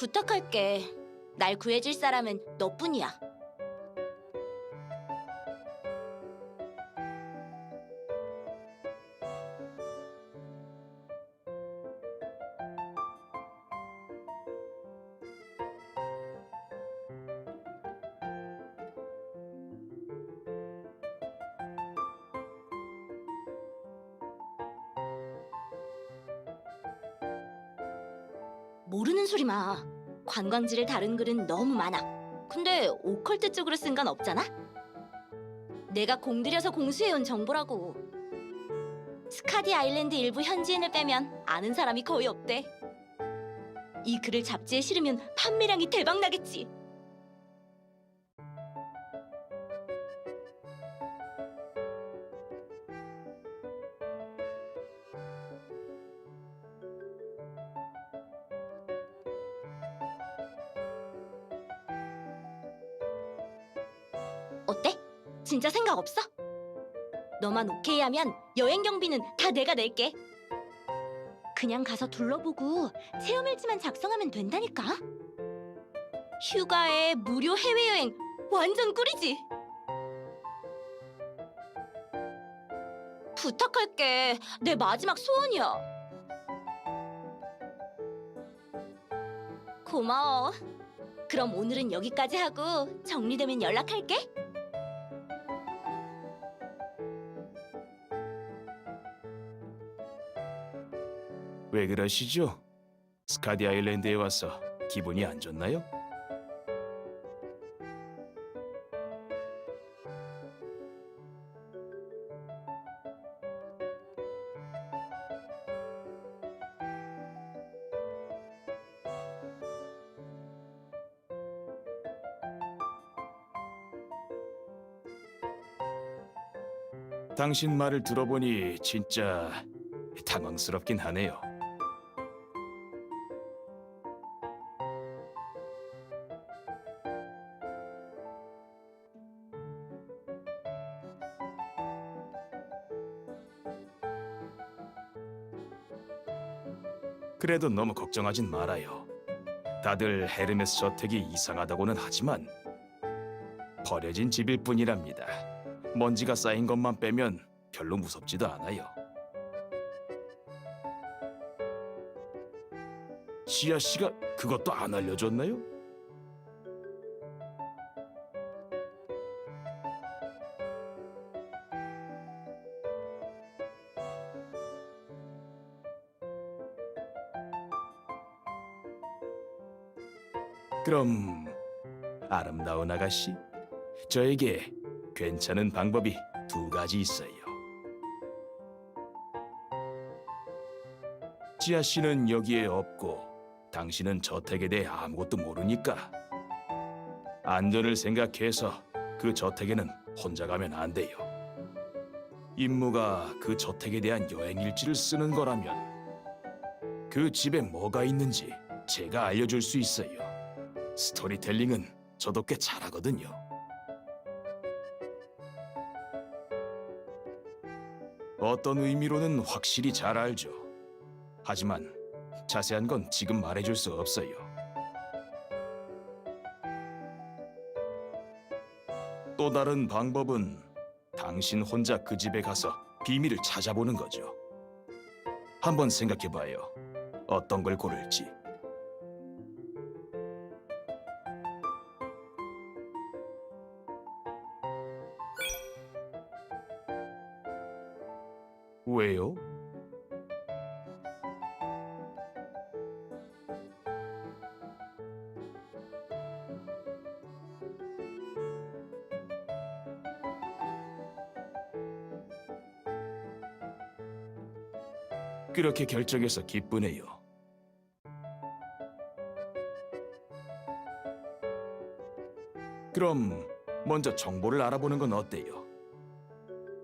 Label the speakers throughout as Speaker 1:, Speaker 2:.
Speaker 1: 부탁할게. 날 구해줄 사람은 너뿐이야. 모르는 소리 마. 관광지를 다룬 글은 너무 많아. 근데 오컬트 쪽으로 쓴 건 없잖아? 내가 공들여서 공수해온 정보라고. 스카디 아일랜드 일부 현지인을 빼면 아는 사람이 거의 없대. 이 글을 잡지에 실으면 판매량이 대박 나겠지. 어때? 진짜 생각 없어? 너만 오케이 하면 여행 경비는 다 내가 낼게. 그냥 가서 둘러보고 체험일지만 작성하면 된다니까. 휴가에 무료 해외여행 완전 꿀이지. 부탁할게. 내 마지막 소원이야. 고마워. 그럼 오늘은 여기까지 하고 정리되면 연락할게.
Speaker 2: 왜 그러시죠? 스카디 아일랜드에 와서 기분이 안 좋나요? 당신 말을 들어보니 진짜 당황스럽긴 하네요. 그래도 너무 걱정하진 말아요. 다들 헤르메스 저택이 이상하다고는 하지만 버려진 집일 뿐이랍니다. 먼지가 쌓인 것만 빼면 별로 무섭지도 않아요. 시아 씨가 그것도 안 알려줬나요? 그럼 아름다운 아가씨, 저에게 괜찮은 방법이 두 가지 있어요. 지아 씨는 여기에 없고 당신은 저택에 대해 아무것도 모르니까 안전을 생각해서 그 저택에는 혼자 가면 안 돼요. 임무가 그 저택에 대한 여행 일지를 쓰는 거라면 그 집에 뭐가 있는지 제가 알려줄 수 있어요. 스토리텔링은 저도 꽤 잘하거든요. 어떤 의미로는 확실히 잘 알죠. 하지만 자세한 건 지금 말해줄 수 없어요. 또 다른 방법은 당신 혼자 그 집에 가서 비밀을 찾아보는 거죠. 한번 생각해봐요. 어떤 걸 고를지. 왜요? 그렇게 결정해서 기쁘네요. 그럼 먼저 정보를 알아보는 건 어때요?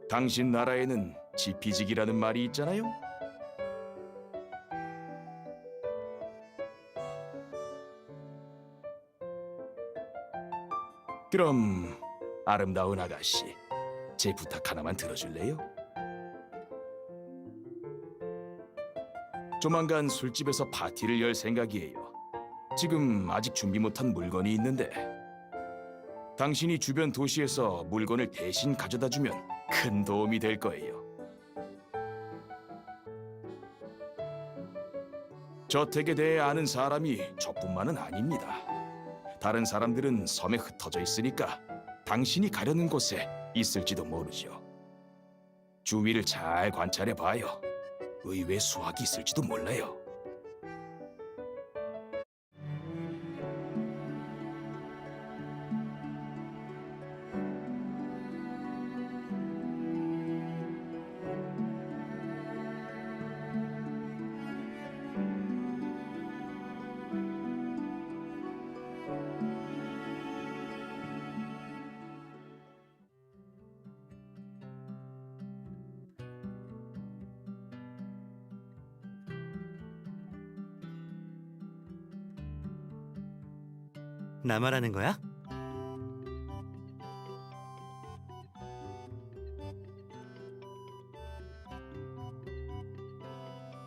Speaker 2: 당신 나라에는 지피지기라는 말이 있잖아요? 그럼 아름다운 아가씨, 제 부탁 하나만 들어줄래요? 조만간 술집에서 파티를 열 생각이에요. 지금 아직 준비 못한 물건이 있는데 당신이 주변 도시에서 물건을 대신 가져다 주면 큰 도움이 될 거예요. 저택에 대해 아는 사람이 저뿐만은 아닙니다. 다른 사람들은 섬에 흩어져 있으니까 당신이 가려는 곳에 있을지도 모르죠. 주위를 잘 관찰해 봐요. 의외의 수확이 있을지도 몰라요.
Speaker 3: 나 말하는 거야?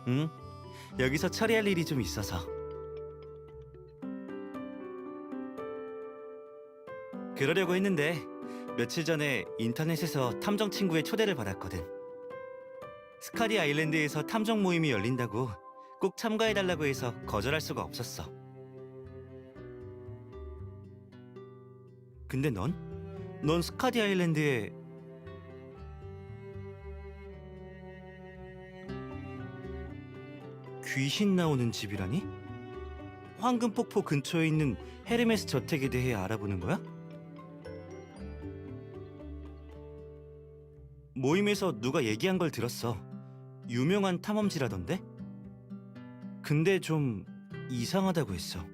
Speaker 3: 응, 여기서 처리할 일이 좀 있어서. 그러려고 했는데 며칠 전에 인터넷에서 탐정 친구의 초대를 받았거든. 스카디 아일랜드에서 탐정 모임이 열린다고 꼭 참가해달라고 해서 거절할 수가 없었어. 근데 넌 스카디 아일랜드에 귀신 나오는 집이라니? 황금폭포 근처에 있는 헤르메스 저택에 대해 알아보는 거야? 모임에서 누가 얘기한 걸 들었어. 유명한 탐험지라던데? 근데 좀 이상하다고 했어.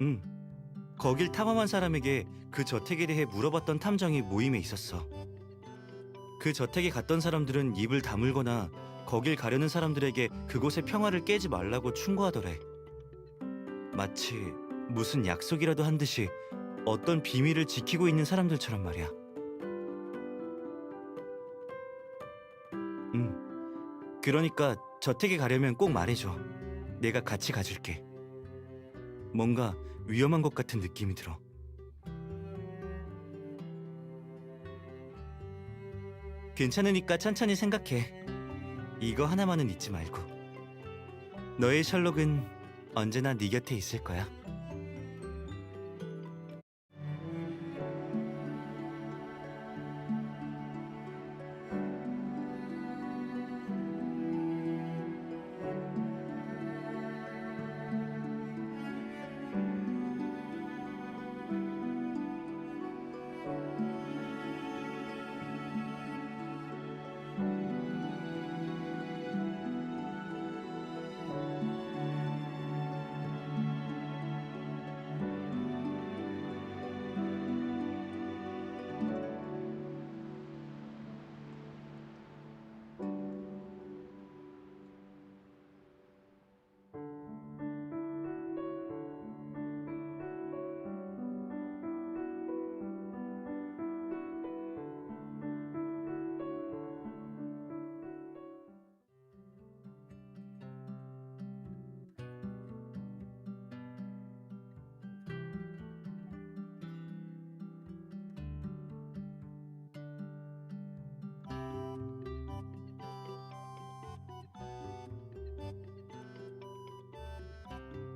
Speaker 3: 응. 거길 탐험한 사람에게 그 저택에 대해 물어봤던 탐정이 모임에 있었어. 그 저택에 갔던 사람들은 입을 다물거나 거길 가려는 사람들에게 그곳의 평화를 깨지 말라고 충고하더래. 마치 무슨 약속이라도 한 듯이 어떤 비밀을 지키고 있는 사람들처럼 말이야. 그러니까 저택에 가려면 꼭 말해줘. 내가 같이 가줄게. 뭔가 위험한 것 같은 느낌이 들어. 괜찮으니까 천천히 생각해. 이거 하나만은 잊지 말고. 너의 셜록은 언제나 네 곁에 있을 거야.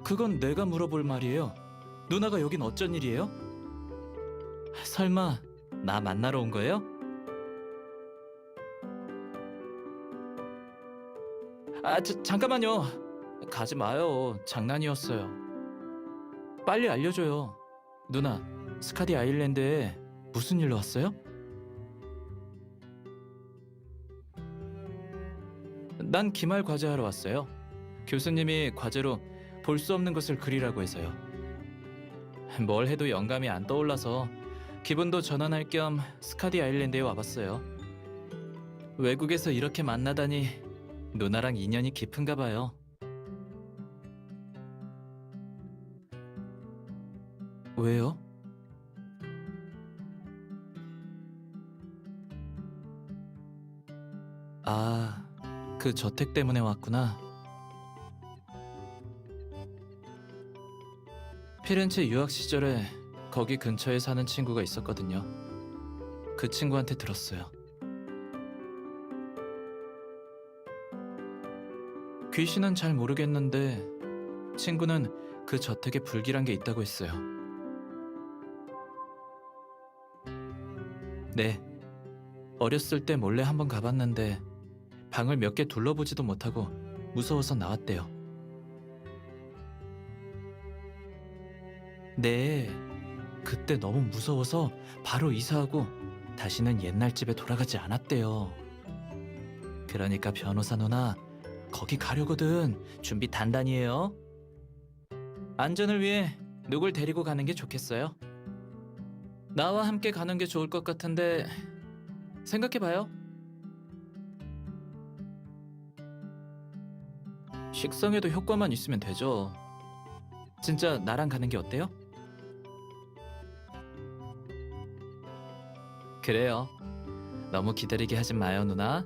Speaker 4: 그건 내가 물어볼 말이에요. 누나가 여긴 어쩐 일이에요? 설마 나 만나러 온 거예요? 잠깐만요. 가지 마요. 장난이었어요. 빨리 알려줘요. 누나, 스카디 아일랜드에 무슨 일로 왔어요? 난 기말 과제하러 왔어요. 교수님이 과제로 볼 수 없는 것을 그리라고 해서요. 뭘 해도 영감이 안 떠올라서 기분도 전환할 겸 스카디 아일랜드에 와봤어요. 외국에서 이렇게 만나다니 누나랑 인연이 깊은가 봐요. 왜요? 아, 그 저택 때문에 왔구나. 피렌체 유학 시절에 거기 근처에 사는 친구가 있었거든요. 그 친구한테 들었어요. 귀신은 잘 모르겠는데 친구는 그 저택에 불길한 게 있다고 했어요. 네, 어렸을 때 몰래 한번 가봤는데 방을 몇 개 둘러보지도 못하고 무서워서 나왔대요. 네, 그때 너무 무서워서 바로 이사하고 다시는 옛날 집에 돌아가지 않았대요. 그러니까 변호사 누나, 거기 가려거든. 준비 단단히 해요. 안전을 위해 누굴 데리고 가는 게 좋겠어요? 나와 함께 가는 게 좋을 것 같은데 생각해봐요. 식성에도 효과만 있으면 되죠. 진짜 나랑 가는 게 어때요? 그래요. 너무 기다리게 하지 마요, 누나.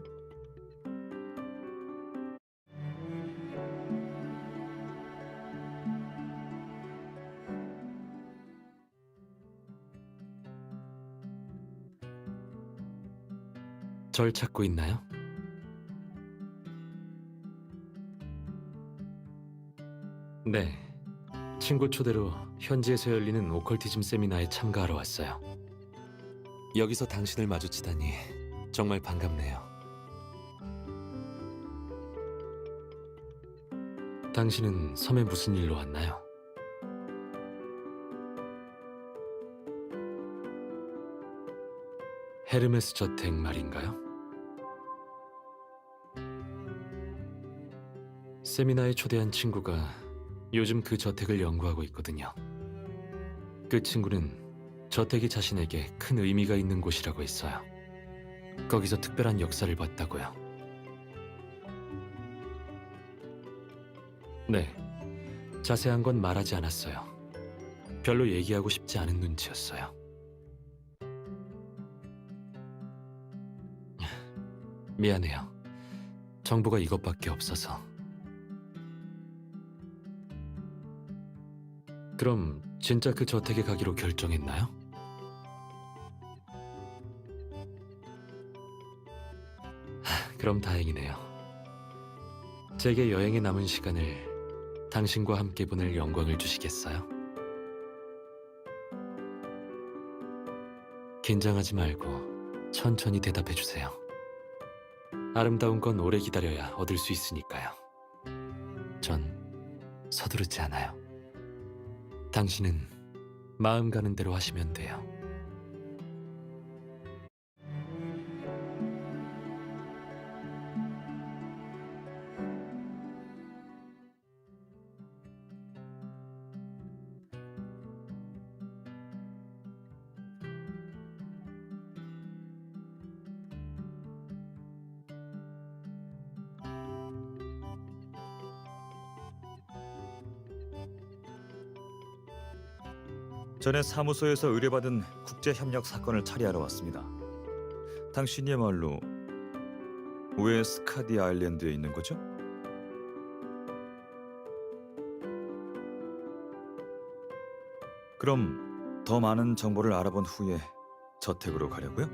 Speaker 5: 절 찾고 있나요? 네, 친구 초대로 현지에서 열리는 오컬티즘 세미나에 참가하러 왔어요. 여기서 당신을 마주치다니 정말 반갑네요. 당신은 섬에 무슨 일로 왔나요? 헤르메스 저택 말인가요? 세미나에 초대한 친구가 요즘 그 저택을 연구하고 있거든요. 그 친구는 저택이 자신에게 큰 의미가 있는 곳이라고 했어요. 거기서 특별한 역사를 봤다고요. 네, 자세한 건 말하지 않았어요. 별로 얘기하고 싶지 않은 눈치였어요. 미안해요. 정보가 이것밖에 없어서. 그럼 진짜 그 저택에 가기로 결정했나요? 그럼 다행이네요. 제게 여행에 남은 시간을 당신과 함께 보낼 영광을 주시겠어요? 긴장하지 말고 천천히 대답해 주세요. 아름다운 건 오래 기다려야 얻을 수 있으니까요. 전 서두르지 않아요. 당신은 마음 가는 대로 하시면 돼요.
Speaker 2: 전에 사무소에서 의뢰받은 국제협력 사건을 처리하러 왔습니다. 당신이야말로 왜 스카디 아일랜드에 있는 거죠? 그럼 더 많은 정보를 알아본 후에 저택으로 가려고요?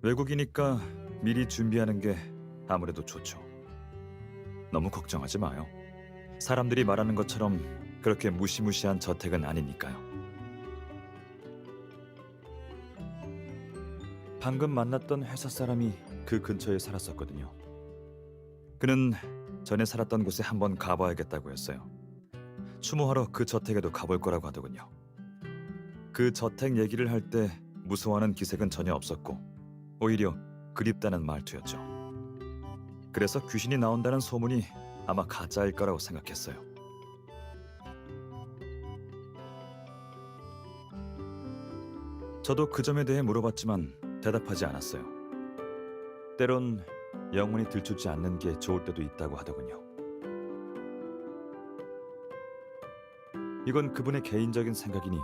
Speaker 2: 외국이니까 미리 준비하는 게 아무래도 좋죠. 너무 걱정하지 마요. 사람들이 말하는 것처럼 그렇게 무시무시한 저택은 아니니까요. 방금 만났던 회사 사람이 그 근처에 살았었거든요. 그는 전에 살았던 곳에 한번 가봐야겠다고 했어요. 추모하러 그 저택에도 가볼 거라고 하더군요. 그 저택 얘기를 할 때 무서워하는 기색은 전혀 없었고 오히려 그립다는 말투였죠. 그래서 귀신이 나온다는 소문이 아마 가짜일 거라고 생각했어요. 저도 그 점에 대해 물어봤지만 대답하지 않았어요. 때론 영혼이 들추지 않는 게 좋을 때도 있다고 하더군요. 이건 그분의 개인적인 생각이니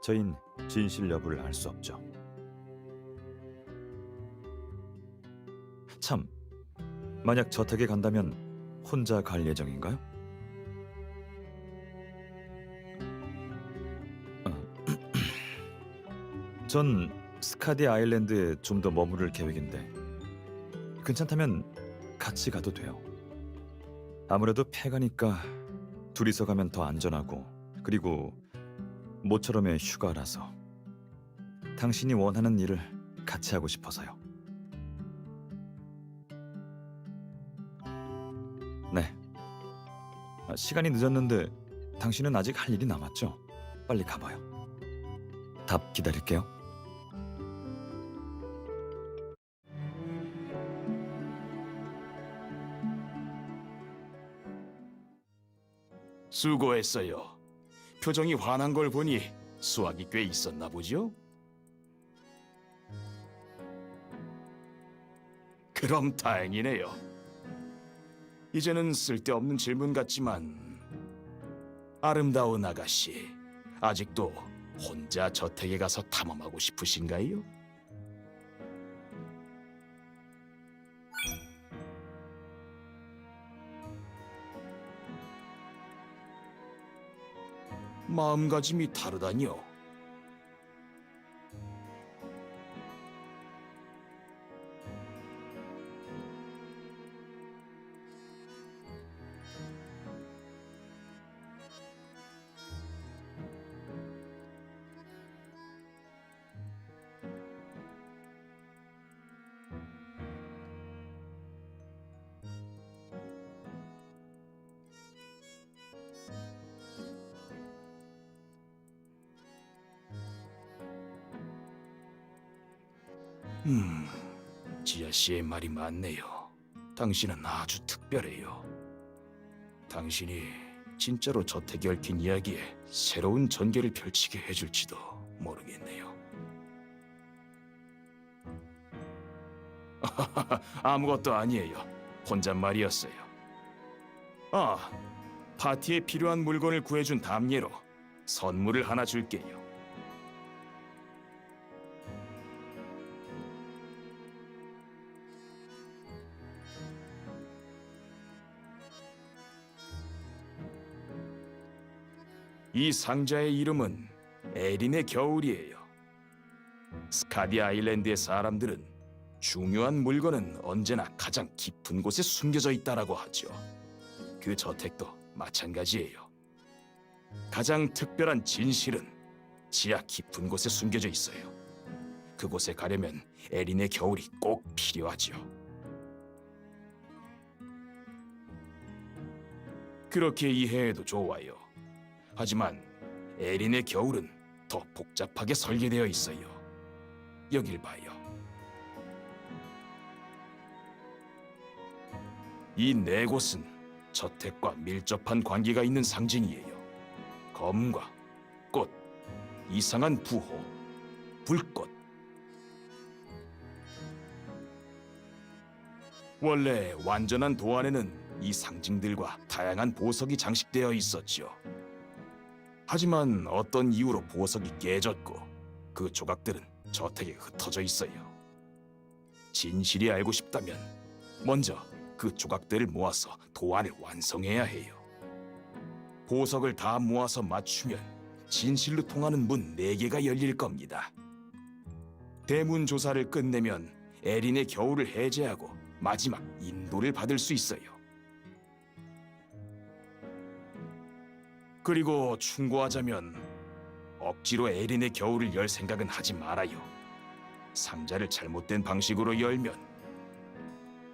Speaker 2: 저흰 진실 여부를 알 수 없죠. 참, 만약 저택에 간다면
Speaker 6: 혼자 갈 예정인가요? 전 스카디 아일랜드에 좀 더 머무를 계획인데 괜찮다면 같이 가도 돼요. 아무래도 폐가니까 둘이서 가면 더 안전하고 그리고 모처럼의 휴가라서 당신이 원하는 일을 같이 하고 싶어서요. 네. 시간이 늦었는데 당신은 아직 할 일이 남았죠? 빨리 가봐요. 답 기다릴게요.
Speaker 2: 수고했어요. 표정이 화난 걸 보니 수학이 꽤 있었나 보죠? 그럼 다행이네요. 이제는 쓸데없는 질문 같지만 아름다운 아가씨, 아직도 혼자 저택에 가서 탐험하고 싶으신가요? 마음가짐이 다르다뇨. 지아 씨의 말이 맞네요. 당신은 아주 특별해요. 당신이 진짜로 저택에 얽힌 이야기에 새로운 전개를 펼치게 해줄지도 모르겠네요. 아무것도 아니에요. 혼잣말이었어요. 아, 파티에 필요한 물건을 구해준 담례로 선물을 하나 줄게요. 이 상자의 이름은 에린의 겨울이에요. 스카디 아일랜드의 사람들은 중요한 물건은 언제나 가장 깊은 곳에 숨겨져 있다라고 하죠. 그 저택도 마찬가지예요. 가장 특별한 진실은 지하 깊은 곳에 숨겨져 있어요. 그곳에 가려면 에린의 겨울이 꼭 필요하죠. 그렇게 이해해도 좋아요. 하지만 에린의 겨울은 더 복잡하게 설계되어 있어요. 여길 봐요. 이 네 곳은 저택과 밀접한 관계가 있는 상징이에요. 검과 꽃, 이상한 부호, 불꽃. 원래 완전한 도안에는 이 상징들과 다양한 보석이 장식되어 있었죠. 하지만 어떤 이유로 보석이 깨졌고 그 조각들은 저택에 흩어져 있어요. 진실이 알고 싶다면 먼저 그 조각들을 모아서 도안을 완성해야 해요. 보석을 다 모아서 맞추면 진실로 통하는 문 4개가 열릴 겁니다. 대문 조사를 끝내면 에린의 겨울을 해제하고 마지막 인도를 받을 수 있어요. 그리고 충고하자면 억지로 에린의 겨울을 열 생각은 하지 말아요. 상자를 잘못된 방식으로 열면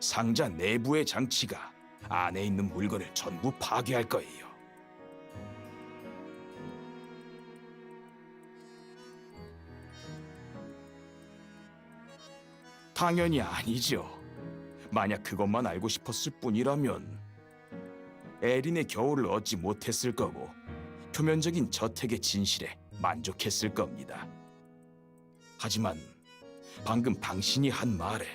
Speaker 2: 상자 내부의 장치가 안에 있는 물건을 전부 파괴할 거예요. 당연히 아니죠. 만약 그것만 알고 싶었을 뿐이라면 에린의 겨울을 얻지 못했을 거고 표면적인 저택의 진실에 만족했을 겁니다. 하지만 방금 당신이 한 말에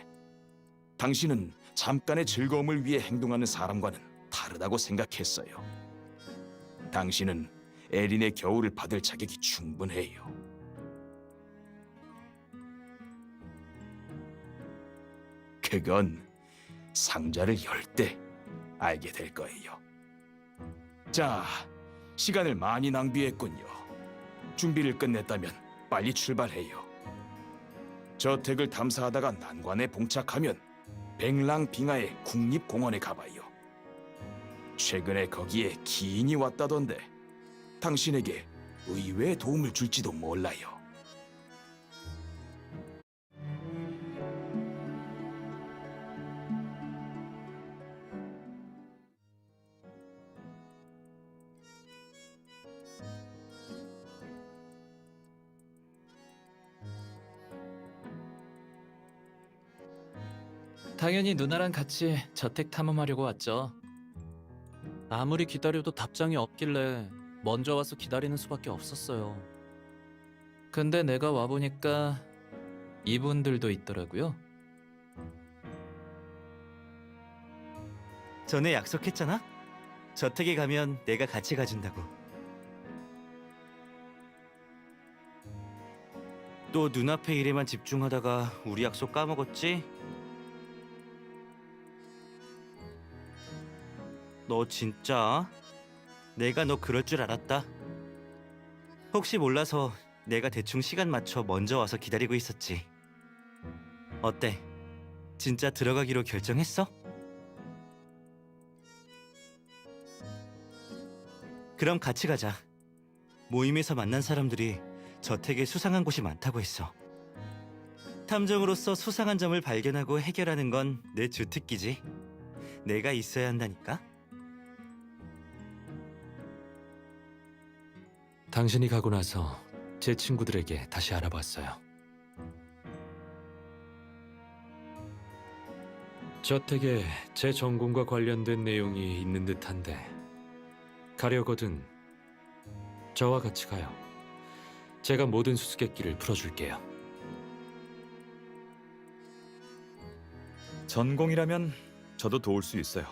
Speaker 2: 당신은 잠깐의 즐거움을 위해 행동하는 사람과는 다르다고 생각했어요. 당신은 에린의 겨울을 받을 자격이 충분해요. 그건 상자를 열 때 알게 될 거예요. 자, 시간을 많이 낭비했군요. 준비를 끝냈다면 빨리 출발해요. 저택을 탐사하다가 난관에 봉착하면 백랑빙하의 국립공원에 가봐요. 최근에 거기에 기인이 왔다던데 당신에게 의외의 도움을 줄지도 몰라요.
Speaker 4: 당연히 누나랑 같이 저택 탐험하려고 왔죠.
Speaker 7: 아무리 기다려도 답장이 없길래 먼저 와서 기다리는 수밖에 없었어요.
Speaker 4: 근데 내가 와보니까 이분들도 있더라고요.
Speaker 3: 전에 약속했잖아. 저택에 가면 내가 같이 가준다고. 또 눈앞의 일에만 집중하다가 우리 약속 까먹었지? 너 진짜? 내가 너 그럴 줄 알았다. 혹시 몰라서 내가 대충 시간 맞춰 먼저 와서 기다리고 있었지. 어때? 진짜 들어가기로 결정했어? 그럼 같이 가자. 모임에서 만난 사람들이 저택에 수상한 곳이 많다고 했어. 탐정으로서 수상한 점을 발견하고 해결하는 건 내 주특기지. 내가 있어야 한다니까.
Speaker 5: 당신이 가고 나서 제 친구들에게 다시 알아봤어요. 저택에 제 전공과 관련된 내용이 있는 듯한데 가려거든 저와 같이 가요. 제가 모든 수수께끼를 풀어줄게요.
Speaker 6: 전공이라면 저도 도울 수 있어요.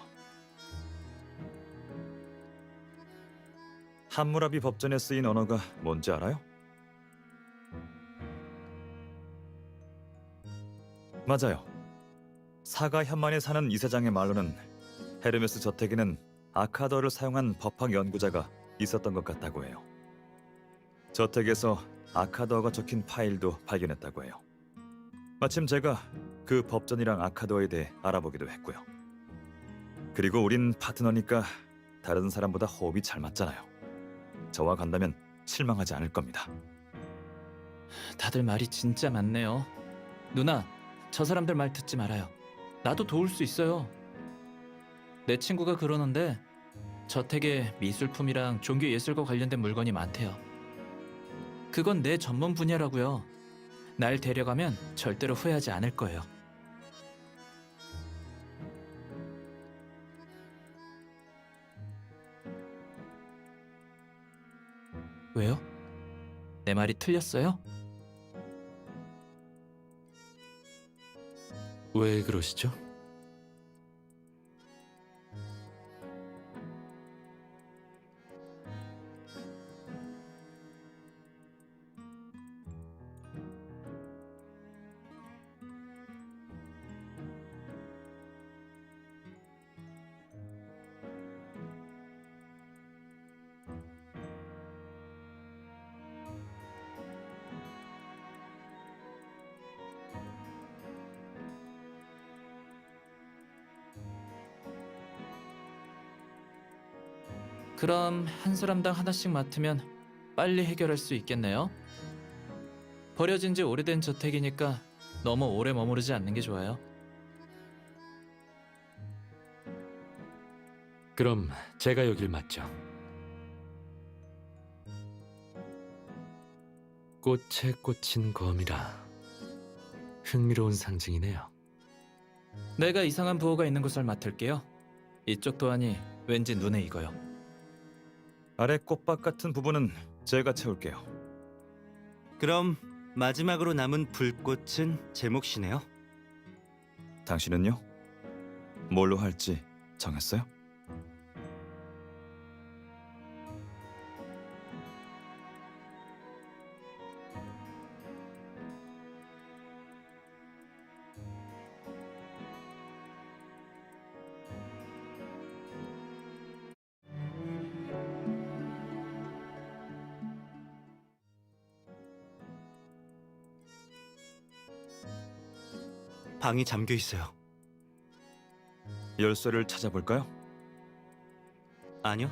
Speaker 6: 함무라비 법전에 쓰인 언어가 뭔지 알아요? 맞아요. 사가 현만에 사는 이세장의 말로는 헤르메스 저택에는 아카더를 사용한 법학 연구자가 있었던 것 같다고 해요. 저택에서 아카더가 적힌 파일도 발견했다고 해요. 마침 제가 그 법전이랑 아카더에 대해 알아보기도 했고요. 그리고 우린 파트너니까 다른 사람보다 호흡이 잘 맞잖아요. 저와 간다면 실망하지 않을 겁니다.
Speaker 4: 다들 말이 진짜 많네요. 누나, 저 사람들 말 듣지 말아요. 나도 도울 수 있어요. 내 친구가 그러는데 저택에 미술품이랑 종교 예술과 관련된 물건이 많대요. 그건 내 전문 분야라고요. 날 데려가면 절대로 후회하지 않을 거예요. 왜요? 내 말이 틀렸어요?
Speaker 5: 왜 그러시죠?
Speaker 4: 그럼 한 사람당 하나씩 맡으면 빨리 해결할 수 있겠네요. 버려진 지 오래된 저택이니까 너무 오래 머무르지 않는 게 좋아요.
Speaker 5: 그럼 제가 여길 맡죠. 꽃에 꽂힌 검이라 흥미로운 상징이네요.
Speaker 4: 내가 이상한 부호가 있는 곳을 맡을게요. 이쪽 도안이 왠지 눈에 익어요.
Speaker 6: 아래 꽃밭 같은 부분은 제가 채울게요.
Speaker 3: 그럼 마지막으로 남은 불꽃은 제 몫이네요.
Speaker 6: 당신은요? 뭘로 할지 정했어요?
Speaker 3: 방이 잠겨 있어요.
Speaker 6: 열쇠를 찾아볼까요?
Speaker 3: 아니요.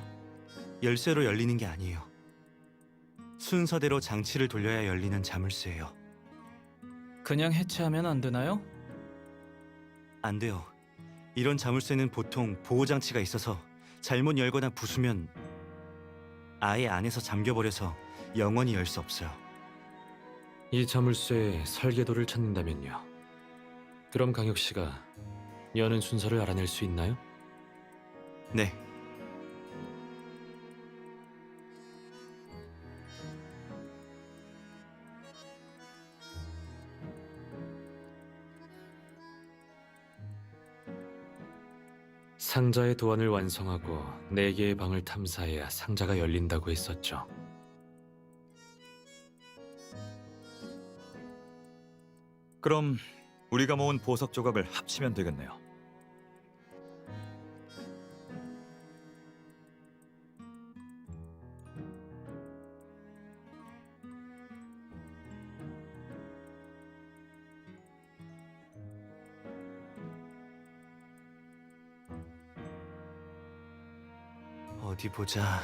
Speaker 3: 열쇠로 열리는 게 아니에요. 순서대로 장치를 돌려야 열리는 자물쇠예요.
Speaker 4: 그냥 해체하면 안 되나요?
Speaker 3: 안 돼요. 이런 자물쇠는 보통 보호 장치가 있어서 잘못 열거나 부수면 아예 안에서 잠겨버려서 영원히 열 수 없어요.
Speaker 5: 이 자물쇠의 설계도를 찾는다면요. 그럼 강혁 씨가 여는 순서를 알아낼 수 있나요?
Speaker 3: 네.
Speaker 5: 상자의 도안을 완성하고 4개의 방을 탐사해야 상자가 열린다고 했었죠.
Speaker 6: 그럼 우리가 모은 보석 조각을 합치면 되겠네요.
Speaker 3: 어디 보자.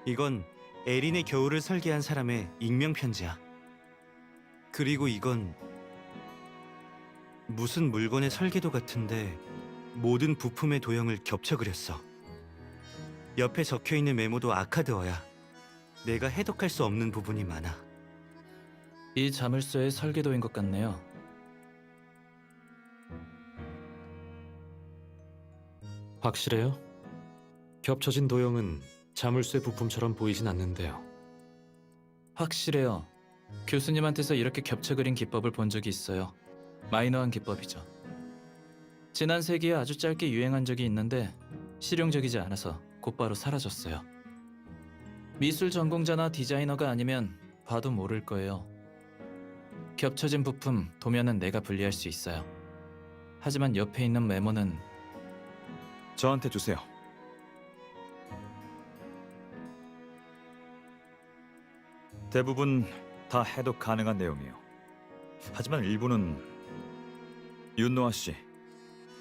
Speaker 3: 이건 에린의 겨울을 설계한 사람의 익명 편지야. 그리고 이건 무슨 물건의 설계도 같은데 모든 부품의 도형을 겹쳐 그렸어. 옆에 적혀 있는 메모도 아카드어야. 내가 해독할 수 없는 부분이 많아.
Speaker 4: 이 자물쇠의 설계도인 것 같네요.
Speaker 5: 확실해요? 겹쳐진 도형은 자물쇠 부품처럼 보이진 않는데요.
Speaker 4: 확실해요. 교수님한테서 이렇게 겹쳐 그린 기법을 본 적이 있어요. 마이너한 기법이죠. 지난 세기에 아주 짧게 유행한 적이 있는데 실용적이지 않아서 곧바로 사라졌어요. 미술 전공자나 디자이너가 아니면 봐도 모를 거예요. 겹쳐진 부품 도면은 내가 분리할 수 있어요. 하지만 옆에 있는 메모는
Speaker 6: 저한테 주세요. 대부분 다 해독 가능한 내용이에요. 하지만 일부는 윤노아 씨,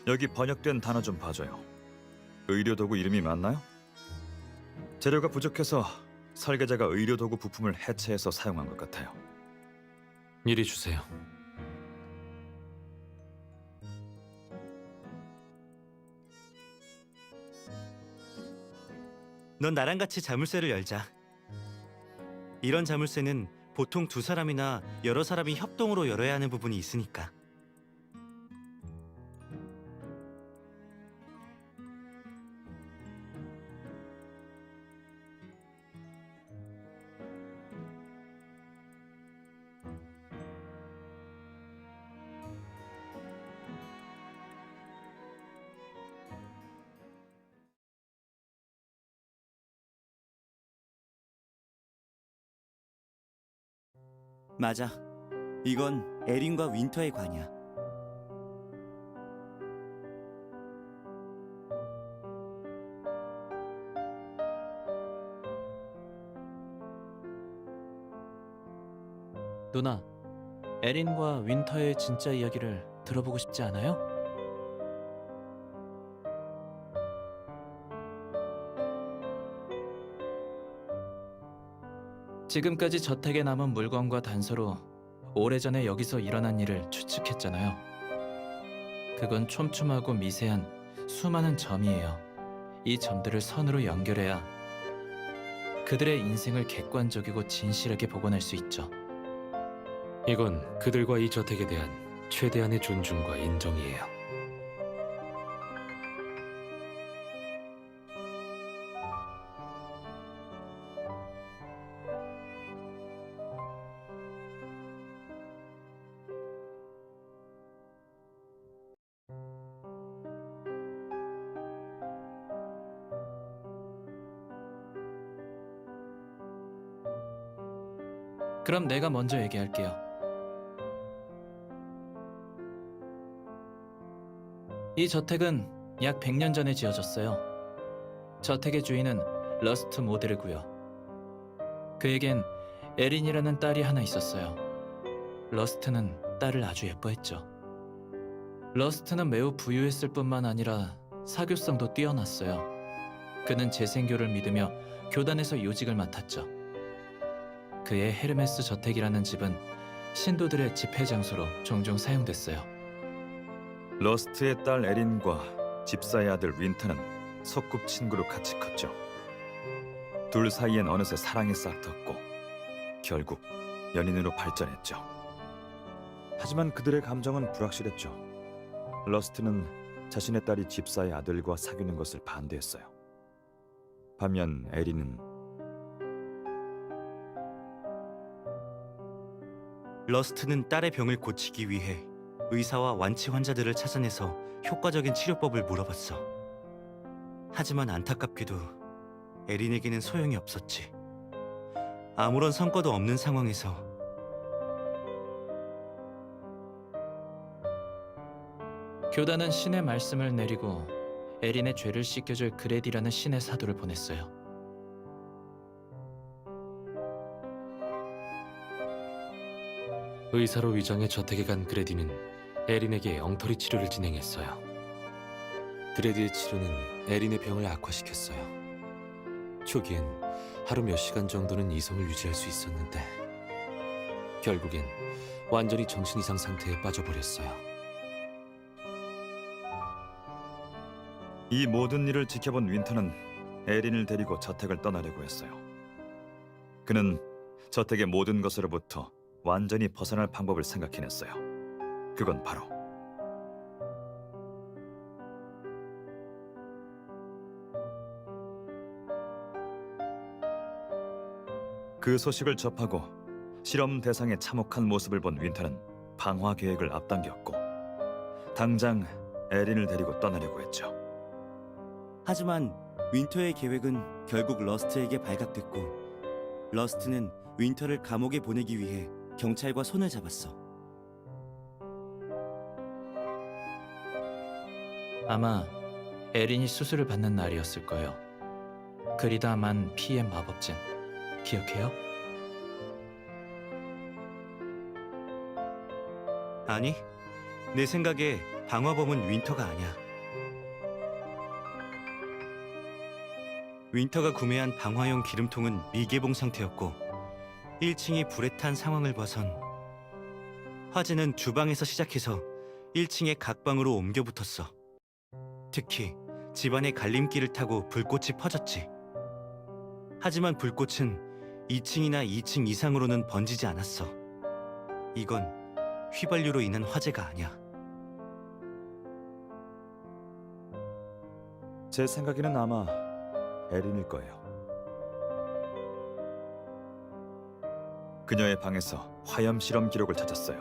Speaker 6: 여기 번역된 단어 좀 봐줘요. 의료도구 이름이 맞나요? 재료가 부족해서 설계자가 의료도구 부품을 해체해서 사용한 것 같아요.
Speaker 5: 이리 주세요.
Speaker 3: 넌 나랑 같이 자물쇠를 열자. 이런 자물쇠는 보통 두 사람이나 여러 사람이 협동으로 열어야 하는 부분이 있으니까. 맞아. 이건 에린과 윈터의 관이야.
Speaker 4: 누나, 에린과 윈터의 진짜 이야기를 들어보고 싶지 않아요? 지금까지 저택에 남은 물건과 단서로 오래전에 여기서 일어난 일을 추측했잖아요. 그건 촘촘하고 미세한 수많은 점이에요. 이 점들을 선으로 연결해야 그들의 인생을 객관적이고 진실하게 복원할 수 있죠.
Speaker 5: 이건 그들과 이 저택에 대한 최대한의 존중과 인정이에요.
Speaker 4: 그럼 내가 먼저 얘기할게요. 이 저택은 약 100년 전에 지어졌어요. 저택의 주인은 러스트 모데르고요. 그에겐 에린이라는 딸이 하나 있었어요. 러스트는 딸을 아주 예뻐했죠. 러스트는 매우 부유했을 뿐만 아니라 사교성도 뛰어났어요. 그는 재생교를 믿으며 교단에서 요직을 맡았죠. 그의 헤르메스 저택이라는 집은 신도들의 집회 장소로 종종 사용됐어요.
Speaker 6: 러스트의 딸 에린과 집사의 아들 윈터는 소꿉친구로 같이 컸죠. 둘 사이엔 어느새 사랑이 싹텄고 결국 연인으로 발전했죠. 하지만 그들의 감정은 불확실했죠. 러스트는 자신의 딸이 집사의 아들과 사귀는 것을 반대했어요. 반면 에린은
Speaker 3: 러스트는 딸의 병을 고치기 위해 의사와 완치 환자들을 찾아내서 효과적인 치료법을 물어봤어. 하지만 안타깝게도 에린에게는 소용이 없었지. 아무런 성과도 없는 상황에서
Speaker 4: 교단은 신의 말씀을 내리고 에린의 죄를 씻겨줄 그레디라는 신의 사도를 보냈어요.
Speaker 5: 의사로 위장해 저택에 간 그레디는 에린에게 엉터리 치료를 진행했어요. 그레디의 치료는 에린의 병을 악화시켰어요. 초기엔 하루 몇 시간 정도는 이성을 유지할 수 있었는데 결국엔 완전히 정신 이상 상태에 빠져버렸어요.
Speaker 6: 이 모든 일을 지켜본 윈터는 에린을 데리고 저택을 떠나려고 했어요. 그는 저택의 모든 것으로부터 완전히 벗어날 방법을 생각해냈어요. 그건 바로 그 소식을 접하고 실험 대상의 참혹한 모습을 본 윈터는 방화 계획을 앞당겼고 당장 에린을 데리고 떠나려고 했죠.
Speaker 3: 하지만 윈터의 계획은 결국 러스트에게 발각됐고 러스트는 윈터를 감옥에 보내기 위해 경찰과 손을 잡았어.
Speaker 4: 아마 에린이 수술을 받는 날이었을 거예요. 그리다만 피의 마법진 기억해요?
Speaker 3: 아니, 내 생각에 방화범은 윈터가 아니야. 윈터가 구매한 방화용 기름통은 미개봉 상태였고 1층이 불에 탄 상황을 봐선 화재는 주방에서 시작해서 1층의 각 방으로 옮겨 붙었어. 특히 집안의 갈림길을 타고 불꽃이 퍼졌지. 하지만 불꽃은 2층이나 2층 이상으로는 번지지 않았어. 이건 휘발유로 인한 화재가 아니야.
Speaker 6: 제 생각에는 아마 에린일 거예요. 그녀의 방에서 화염 실험 기록을 찾았어요.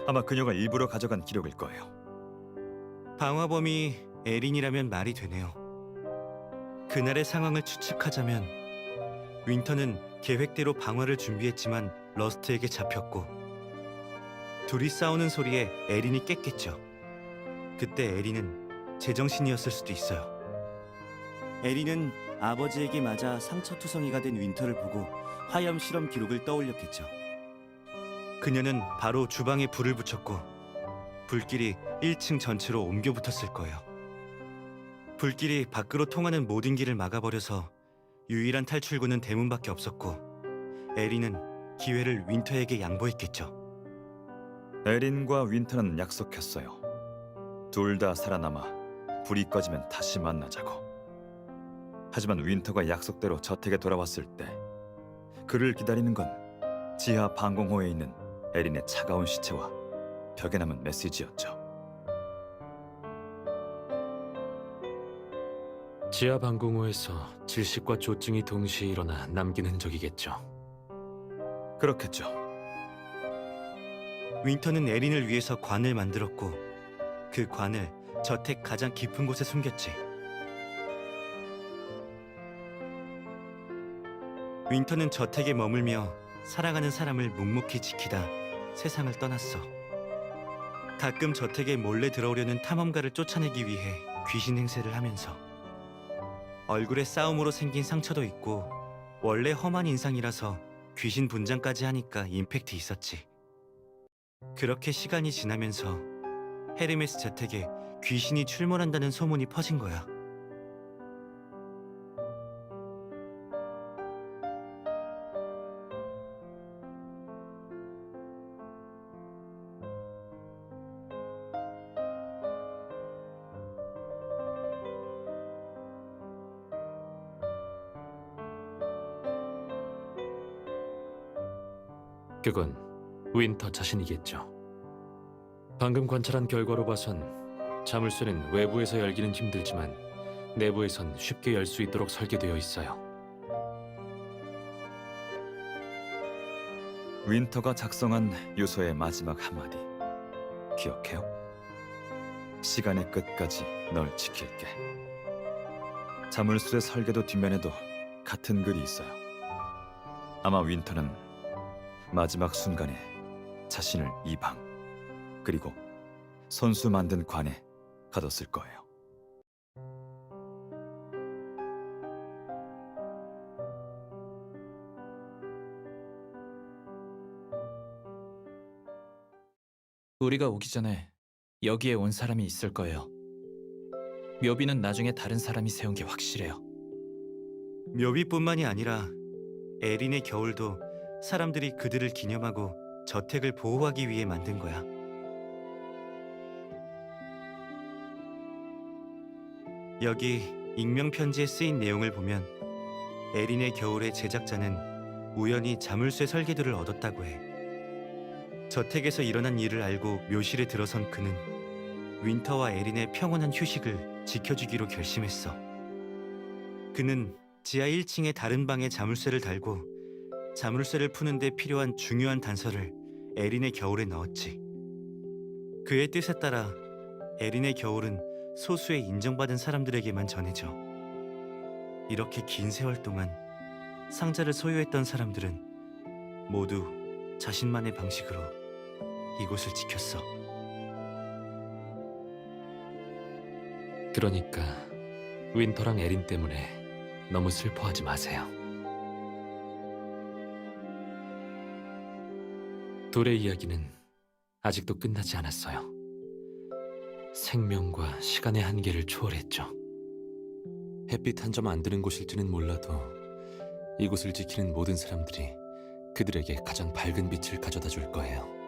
Speaker 6: 아마 그녀가 일부러 가져간 기록일 거예요.
Speaker 3: 방화범이 에린이라면 말이 되네요. 그날의 상황을 추측하자면 윈터는 계획대로 방화를 준비했지만 러스트에게 잡혔고 둘이 싸우는 소리에 에린이 깼겠죠. 그때 에린은 제정신이었을 수도 있어요. 에린은 아버지에게 맞아 상처투성이가 된 윈터를 보고 화염 실험 기록을 떠올렸겠죠. 그녀는 바로 주방에 불을 붙였고 불길이 1층 전체로 옮겨 붙었을 거예요. 불길이 밖으로 통하는 모든 길을 막아버려서 유일한 탈출구는 대문밖에 없었고 에린은 기회를 윈터에게 양보했겠죠.
Speaker 6: 에린과 윈터는 약속했어요. 둘 다 살아남아 불이 꺼지면 다시 만나자고. 하지만 윈터가 약속대로 저택에 돌아왔을 때 그를 기다리는 건 지하 방공호에 있는 에린의 차가운 시체와 벽에 남은 메시지였죠.
Speaker 5: 지하 방공호에서 질식과 조증이 동시에 일어나 남긴 흔적이겠죠.
Speaker 6: 그렇겠죠.
Speaker 3: 윈터는 에린을 위해서 관을 만들었고 그 관을 저택 가장 깊은 곳에 숨겼지. 윈터는 저택에 머물며 사랑하는 사람을 묵묵히 지키다 세상을 떠났어. 가끔 저택에 몰래 들어오려는 탐험가를 쫓아내기 위해 귀신 행세를 하면서 얼굴에 싸움으로 생긴 상처도 있고 원래 험한 인상이라서 귀신 분장까지 하니까 임팩트 있었지. 그렇게 시간이 지나면서 헤르메스 저택에 귀신이 출몰한다는 소문이 퍼진 거야.
Speaker 5: 그건 윈터 자신이겠죠. 방금 관찰한 결과로 봐선 자물쇠는 외부에서 열기는 힘들지만 내부에선 쉽게 열 수 있도록 설계되어 있어요.
Speaker 6: 윈터가 작성한 유서의 마지막 한마디 기억해요? 시간의 끝까지 널 지킬게. 자물쇠 설계도 뒷면에도 같은 글이 있어요. 아마 윈터는 마지막 순간에 자신을 이 방 그리고 손수 만든 관에 가뒀을 거예요.
Speaker 4: 우리가 오기 전에 여기에 온 사람이 있을 거예요. 묘비는 나중에 다른 사람이 세운 게 확실해요.
Speaker 3: 묘비뿐만이 아니라 에린의 겨울도 사람들이 그들을 기념하고 저택을 보호하기 위해 만든 거야. 여기 익명 편지에 쓰인 내용을 보면 에린의 겨울의 제작자는 우연히 자물쇠 설계도를 얻었다고 해. 저택에서 일어난 일을 알고 묘실에 들어선 그는 윈터와 에린의 평온한 휴식을 지켜주기로 결심했어. 그는 지하 1층의 다른 방에 자물쇠를 달고 자물쇠를 푸는데 필요한 중요한 단서를 에린의 겨울에 넣었지. 그의 뜻에 따라 에린의 겨울은 소수의 인정받은 사람들에게만 전해져. 이렇게 긴 세월 동안 상자를 소유했던 사람들은 모두 자신만의 방식으로 이곳을 지켰어.
Speaker 5: 그러니까 윈터랑 에린 때문에 너무 슬퍼하지 마세요. 둘의 이야기는 아직도 끝나지 않았어요. 생명과 시간의 한계를 초월했죠.
Speaker 7: 햇빛 한 점 안 드는 곳일지는 몰라도 이곳을 지키는 모든 사람들이 그들에게 가장 밝은 빛을 가져다 줄 거예요.